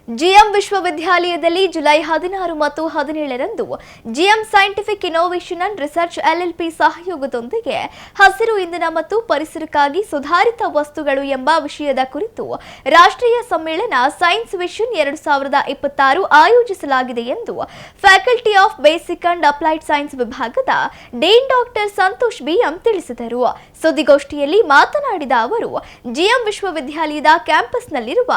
GM ವಿಶ್ವವಿದ್ಯಾಲಯದಲ್ಲಿ ಜುಲೈ 16 ಮತ್ತು 17ರಂದು GM scientific innovation and research LLP ಸಹಯೋಗದೊಂದಿಗೆ ಹಸಿರು ಇಂಧನ ಮತ್ತು ಪರಿಸರಕ್ಕಾಗಿ ಸುಧಾರಿತ ವಸ್ತುಗಳು ಎಂಬ ವಿಷಯದ ಕುರಿತು ರಾಷ್ಟ್ರೀಯ ಸಮ್ಮೇಳನ ಸೈನ್ಸ್ ವಿಷನ್ 2026 ಆಯೋಜಿಸಲಾಗಿದೆ ಎಂದು faculty of basic and applied science ವಿಭಾಗದ ಡೀನ್ ಡಾಕ್ಟರ್ ಸಂತೋಷ್ ಬಿಎಂ ತಿಳಿಸಿದರು. ಸುದ್ದಿಗೋಷ್ಠಿಯಲ್ಲಿ ಮಾತನಾಡಿದ ಅವರು, ಜಿಎಂ ವಿಶ್ವವಿದ್ಯಾಲಯದ ಕ್ಯಾಂಪಸ್ನಲ್ಲಿರುವ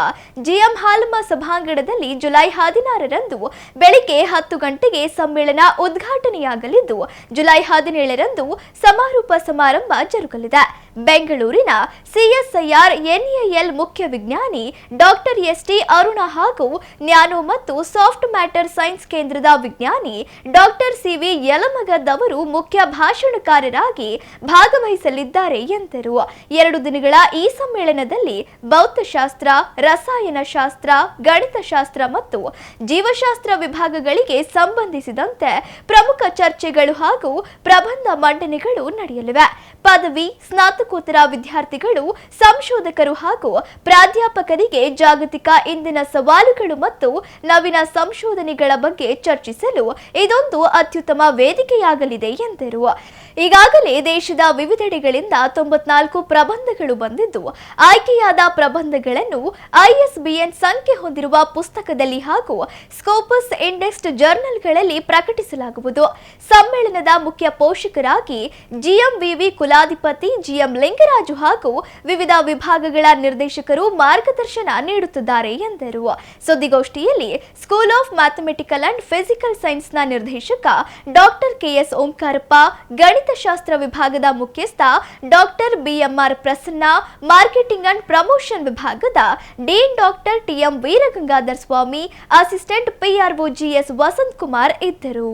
ಜಿಎಂ ಹಾಲ್ಮ ಸಭಾಂಗಣದಲ್ಲಿ ಜುಲೈ 16ರಂದು ಬೆಳಿಗ್ಗೆ 10 ಗಂಟೆಗೆ ಸಮ್ಮೇಳನ ಉದ್ಘಾಟನೆಯಾಗಲಿದ್ದು, ಜುಲೈ 17ರಂದು ಸಮಾರೋಪ ಸಮಾರಂಭ ಜರುಗಲಿದೆ. ಬೆಂಗಳೂರಿನ ಸಿಎಸ್ಐಆರ್ ಎನ್ಎಎಲ್ ಮುಖ್ಯ ವಿಜ್ಞಾನಿ ಡಾಕ್ಟರ್ ಎಸ್ಟಿ ಅರುಣ ಹಾಗೂ ನ್ಯಾನೋ ಮತ್ತು ಸಾಫ್ಟ್ ಮ್ಯಾಟರ್ ಸೈನ್ಸ್ ಕೇಂದ್ರದ ವಿಜ್ಞಾನಿ ಡಾಕ್ಟರ್ ಸಿವಿ ಯಲಮಗದ್ ಅವರು ಮುಖ್ಯ ಭಾಷಣಕಾರರಾಗಿ ಭಾಗವಹಿಸಲಿದ್ದಾರೆ ಎಂದರು. 2 ದಿನಗಳ ಈ ಸಮ್ಮೇಳನದಲ್ಲಿ ಭೌತಶಾಸ್ತ್ರ, ರಸಾಯನಶಾಸ್ತ್ರ, ಗಣಿತಶಾಸ್ತ್ರ ಮತ್ತು ಜೀವಶಾಸ್ತ್ರ ವಿಭಾಗಗಳಿಗೆ ಸಂಬಂಧಿಸಿದಂತೆ ಪ್ರಮುಖ ಚರ್ಚೆಗಳು ಹಾಗೂ ಪ್ರಬಂಧ ಮಂಡನೆಗಳು ನಡೆಯಲಿವೆ. ಪದವಿ, ಸ್ನಾತಕೋತ್ತರ ವಿದ್ಯಾರ್ಥಿಗಳು, ಸಂಶೋಧಕರು ಹಾಗೂ ಪ್ರಾಧ್ಯಾಪಕರಿಗೆ ಜಾಗತಿಕ ಇಂದಿನ ಸವಾಲುಗಳು ಮತ್ತು ನವೀನ ಸಂಶೋಧನೆಗಳ ಬಗ್ಗೆ ಚರ್ಚಿಸಲು ಇದೊಂದು ಅತ್ಯುತ್ತಮ ವೇದಿಕೆಯಾಗಲಿದೆ ಎಂದರು. ಈಗಾಗಲೇ ದೇಶದ ವಿವಿಧೆಡೆಗಳಿಂದ 94 ಪ್ರಬಂಧಗಳು ಬಂದಿದ್ದು, ಆಯ್ಕೆಯಾದ ಪ್ರಬಂಧಗಳನ್ನು ಐಎಸ್ಬಿಎನ್ ಸಂಖ್ಯೆ ಹೊಂದಿರುವ ಪುಸ್ತಕದಲ್ಲಿ ಹಾಗೂ ಸ್ಕೋಪಸ್ ಇಂಡೆಕ್ಸ್ಡ್ ಜರ್ನಲ್ಗಳಲ್ಲಿ ಪ್ರಕಟಿಸಲಾಗುವುದು. ಸಮ್ಮೇಳನದ ಮುಖ್ಯ ಪೋಷಕರಾಗಿ ಜಿಎಂವಿವಿ ಕುಲಾಧಿಪತಿ ಜಿಎಂ ಲಿಂಗರಾಜು ಹಾಗೂ ವಿವಿಧ ವಿಭಾಗಗಳ ನಿರ್ದೇಶಕರು ಮಾರ್ಗದರ್ಶನ ನೀಡುತ್ತಿದ್ದಾರೆ ಎಂದರು. ಸುದ್ದಿಗೋಷ್ಠಿಯಲ್ಲಿ school of mathematical and physical ಸೈನ್ಸ್ನ ನಿರ್ದೇಶಕ ಡಾಕ್ಟರ್ ಕೆಎಸ್ ಓಂಕಾರಪ್ಪ, ಗಣಿತಶಾಸ್ತ್ರ ವಿಭಾಗದ ಮುಖ್ಯಸ್ಥ doctor BMR Prasanna, marketing and promotion ವಿಭಾಗದ dean doctor TM Veeragangadhar Swami, assistant PRO GS Vasanth Kumar ಇದ್ದರು.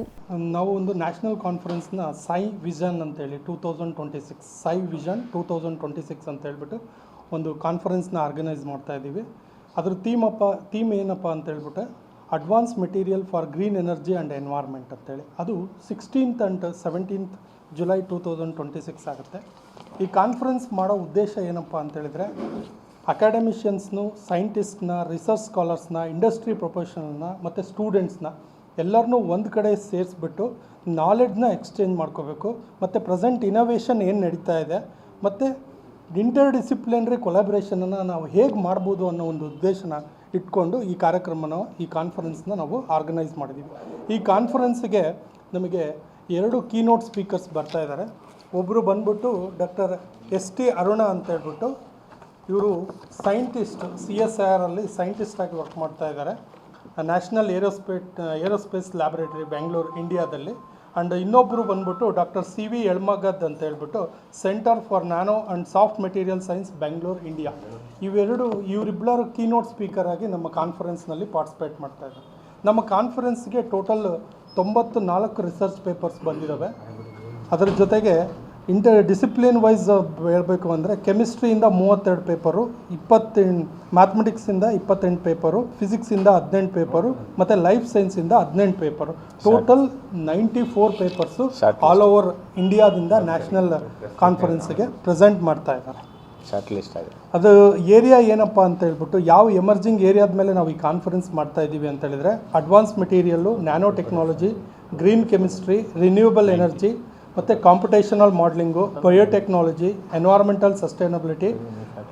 ನಾವು ಒಂದು ನ್ಯಾಷನಲ್ ಕಾನ್ಫರೆನ್ಸ್ನ ಸೈ ವಿಷನ್ ಅಂತೇಳಿ 2026 ಸೈ ವಿಷನ್ 2026 ಅಂತ ಹೇಳ್ಬಿಟ್ಟು ಒಂದು ಕಾನ್ಫರೆನ್ಸ್ನ ಆರ್ಗನೈಸ್ ಮಾಡ್ತಾ ಇದ್ದೀವಿ. ಅದ್ರ ಥೀಮ್ ಏನಪ್ಪ ಅಂತ ಹೇಳ್ಬಿಟ್ಟು advance material for green energy and environment ಅಂತೇಳಿ. ಅದು 16th and 17th ಜುಲೈ 2026 ಆಗುತ್ತೆ. ಈ ಕಾನ್ಫರೆನ್ಸ್ ಮಾಡೋ ಉದ್ದೇಶ ಏನಪ್ಪ ಅಂತೇಳಿದರೆ, ಅಕಾಡೆಮಿಷಿಯನ್ಸ್ನು, ಸೈಂಟಿಸ್ಟ್ನ, ರಿಸರ್ಚ್ ಸ್ಕಾಲರ್ಸ್ನ, ಇಂಡಸ್ಟ್ರಿ ಪ್ರೊಫೆಷನಲ್ನ ಮತ್ತು ಸ್ಟೂಡೆಂಟ್ಸ್ನ ಎಲ್ಲರನ್ನೂ ಒಂದು ಕಡೆ ಸೇರಿಸ್ಬಿಟ್ಟು ನಾಲೆಡ್ಜ್ನ ಎಕ್ಸ್ಚೇಂಜ್ ಮಾಡ್ಕೋಬೇಕು. ಮತ್ತು ಪ್ರೆಸೆಂಟ್ ಇನೋವೇಷನ್ ಏನು ನಡೀತಾ ಇದೆ ಮತ್ತು ಇಂಟರ್ ಡಿಸಿಪ್ಲಿನರಿ ಕೊಲಾಬ್ರೇಷನನ್ನು ನಾವು ಹೇಗೆ ಮಾಡ್ಬೋದು ಅನ್ನೋ ಒಂದು ಉದ್ದೇಶನ ಇಟ್ಕೊಂಡು ಈ ಕಾನ್ಫರೆನ್ಸ್ನ ನಾವು ಆರ್ಗನೈಸ್ ಮಾಡಿದ್ದೀವಿ. ಈ ಕಾನ್ಫರೆನ್ಸ್ಗೆ ನಮಗೆ 2 ಕೀನೋಟ್ ಸ್ಪೀಕರ್ಸ್ ಬರ್ತಾ ಇದ್ದಾರೆ. ಒಬ್ಬರು ಬಂದ್ಬಿಟ್ಟು ಡಾಕ್ಟರ್ ಎಸ್ ಟಿ ಅರುಣ ಅಂತ ಹೇಳ್ಬಿಟ್ಟು, ಇವರು ಸೈಂಟಿಸ್ಟ್, CSIR ಅಲ್ಲಿ ಸೈಂಟಿಸ್ಟಾಗಿ ವರ್ಕ್ ಮಾಡ್ತಾ ಇದ್ದಾರೆ, ನ್ಯಾಷನಲ್ ಏರೋಸ್ಪೇಸ್ ಲ್ಯಾಬೊರೇಟರಿ ಬೆಂಗಳೂರು ಇಂಡಿಯಾದಲ್ಲಿ. ಆ್ಯಂಡ್ ಇನ್ನೊಬ್ಬರು ಬಂದ್ಬಿಟ್ಟು ಡಾಕ್ಟರ್ ಸಿ ವಿ ಯಲಮಗದ್ ಅಂತ ಹೇಳ್ಬಿಟ್ಟು centre for nano and soft material science Bengaluru India. ಇವರಿಬ್ಬರು ಕೀನೋಟ್ ಸ್ಪೀಕರ್ ಆಗಿ ನಮ್ಮ ಕಾನ್ಫರೆನ್ಸ್ನಲ್ಲಿ ಪಾರ್ಟಿಸಿಪೇಟ್ ಮಾಡ್ತಾ ಇದ್ದಾರೆ. ನಮ್ಮ ಕಾನ್ಫರೆನ್ಸ್ಗೆ ಟೋಟಲ್ 94 ರಿಸರ್ಚ್ ಪೇಪರ್ಸ್ ಬಂದಿದ್ದಾವೆ. ಅದರ ಜೊತೆಗೆ ಇಂಟರ್ ಡಿಸಿಪ್ಲಿನ್ ವೈಸ್ ಹೇಳಬೇಕು ಅಂದರೆ ಕೆಮಿಸ್ಟ್ರಿಯಿಂದ 32 ಪೇಪರು, 28 ಮ್ಯಾಥಮೆಟಿಕ್ಸಿಂದ 28 ಪೇಪರು, ಫಿಸಿಕ್ಸಿಂದ 18 ಪೇಪರು ಮತ್ತು ಲೈಫ್ ಸೈನ್ಸಿಂದ 18 paper, total 94 papers all over ಇಂಡಿಯಾದಿಂದ ನ್ಯಾಷನಲ್ ಕಾನ್ಫರೆನ್ಸ್ಗೆ ಪ್ರೆಸೆಂಟ್ ಮಾಡ್ತಾ ಇದ್ದಾರೆ. ಅದು ಏರಿಯಾ ಏನಪ್ಪ ಅಂತ ಹೇಳ್ಬಿಟ್ಟು, ಯಾವ ಎಮರ್ಜಿಂಗ್ ಏರಿಯಾದ ಮೇಲೆ ನಾವು ಈ ಕಾನ್ಫರೆನ್ಸ್ ಮಾಡ್ತಾ ಇದ್ದೀವಿ ಅಂತ ಹೇಳಿದ್ರೆ, advance material, nano technology, green chemistry, renewable energy ಮತ್ತು computational modelling, biotechnology, environmental sustainability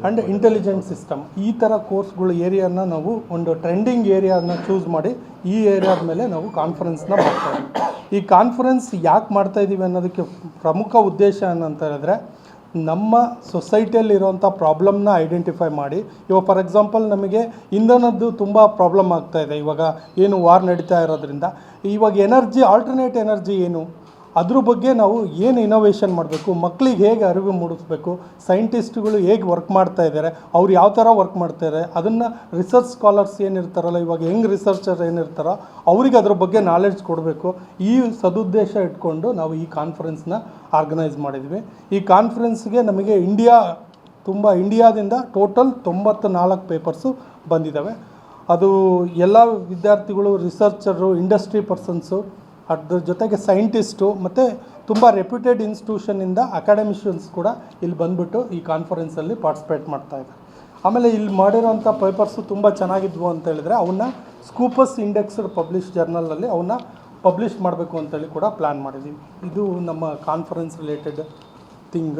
and intelligent system, ಈ ಥರ ಕೋರ್ಸ್ಗಳು ಏರಿಯಾನ ನಾವು ಒಂದು ಟ್ರೆಂಡಿಂಗ್ ಏರಿಯಾನ ಚೂಸ್ ಮಾಡಿ ಈ ಏರಿಯಾದ ಮೇಲೆ ನಾವು ಕಾನ್ಫರೆನ್ಸ್ನ ಮಾಡ್ತಾಯಿದ್ದೀವಿ. ಈ ಕಾನ್ಫರೆನ್ಸ್ ಯಾಕೆ ಮಾಡ್ತಾಯಿದ್ದೀವಿ ಅನ್ನೋದಕ್ಕೆ ಪ್ರಮುಖ ಉದ್ದೇಶ ಏನಂತ ಹೇಳಿದ್ರೆ, ನಮ್ಮ ಸೊಸೈಟಿಯಲ್ಲಿರುವಂಥ ಪ್ರಾಬ್ಲಮ್ನ ಐಡೆಂಟಿಫೈ ಮಾಡಿ, ಇವಾಗ ಫಾರ್ ಎಕ್ಸಾಂಪಲ್ ನಮಗೆ ಇಂಧನದ್ದು ತುಂಬ ಪ್ರಾಬ್ಲಮ್ ಆಗ್ತಾಯಿದೆ. ಇವಾಗ ಏನು ವಾರ್ ನಡೀತಾ ಇರೋದ್ರಿಂದ ಇವಾಗ ಆಲ್ಟರ್ನೇಟ್ ಎನರ್ಜಿ ಏನು, ಅದ್ರ ಬಗ್ಗೆ ನಾವು ಏನು ಇನೋವೇಷನ್ ಮಾಡಬೇಕು, ಮಕ್ಕಳಿಗೆ ಹೇಗೆ ಅರಿವು ಮೂಡಿಸ್ಬೇಕು, ಸೈಂಟಿಸ್ಟ್ಗಳು ಹೇಗೆ ವರ್ಕ್ ಮಾಡ್ತಾ ಇದ್ದಾರೆ, ಅವ್ರು ಯಾವ ಥರ ವರ್ಕ್ ಮಾಡ್ತಾರೆ, ಅದನ್ನು ರಿಸರ್ಚ್ ಸ್ಕಾಲರ್ಸ್ ಏನಿರ್ತಾರಲ್ಲ, ಇವಾಗ ಯಂಗ್ ರಿಸರ್ಚರ್ ಏನಿರ್ತಾರೋ ಅವ್ರಿಗೆ ಅದ್ರ ಬಗ್ಗೆ ನಾಲೆಡ್ಜ್ ಕೊಡಬೇಕು. ಈ ಸದುದ್ದೇಶ ಇಟ್ಕೊಂಡು ನಾವು ಈ ಕಾನ್ಫರೆನ್ಸ್ನ ಆರ್ಗನೈಸ್ ಮಾಡಿದ್ವಿ. ಈ ಕಾನ್ಫರೆನ್ಸ್ಗೆ ನಮಗೆ ಇಂಡಿಯಾದಿಂದ ಟೋಟಲ್ 94 ಪೇಪರ್ಸು ಬಂದಿದ್ದಾವೆ. ಅದು ಎಲ್ಲ ವಿದ್ಯಾರ್ಥಿಗಳು, ರಿಸರ್ಚರು, ಇಂಡಸ್ಟ್ರಿ ಪರ್ಸನ್ಸು, ಅದ್ರ ಜೊತೆಗೆ ಸೈಂಟಿಸ್ಟು ಮತ್ತು ತುಂಬ ರೆಪ್ಯೂಟೆಡ್ ಇನ್ಸ್ಟಿಟ್ಯೂಷನ್ನಿಂದ ಅಕಾಡೆಮಿಷಿಯನ್ಸ್ ಕೂಡ ಇಲ್ಲಿ ಬಂದುಬಿಟ್ಟು ಈ ಕಾನ್ಫರೆನ್ಸಲ್ಲಿ ಪಾರ್ಟಿಸಿಪೇಟ್ ಮಾಡ್ತಾಯಿದ್ದಾರೆ. ಆಮೇಲೆ ಇಲ್ಲಿ ಮಾಡಿರೋಂಥ ಪೇಪರ್ಸು ತುಂಬ ಚೆನ್ನಾಗಿದ್ವು ಅಂತ ಹೇಳಿದ್ರೆ ಅವನ್ನ ಸ್ಕೂಪಸ್ ಇಂಡೆಕ್ಸ್ಡ್ ಪಬ್ಲಿಷ್ ಜರ್ನಲಲ್ಲಿ ಅವನ್ನ ಪಬ್ಲಿಷ್ ಮಾಡಬೇಕು ಅಂತೇಳಿ ಕೂಡ ಪ್ಲ್ಯಾನ್ ಮಾಡಿದ್ದೀವಿ. ಇದು ನಮ್ಮ ಕಾನ್ಫರೆನ್ಸ್ ರಿಲೇಟೆಡ್ ಥಿಂಗ್.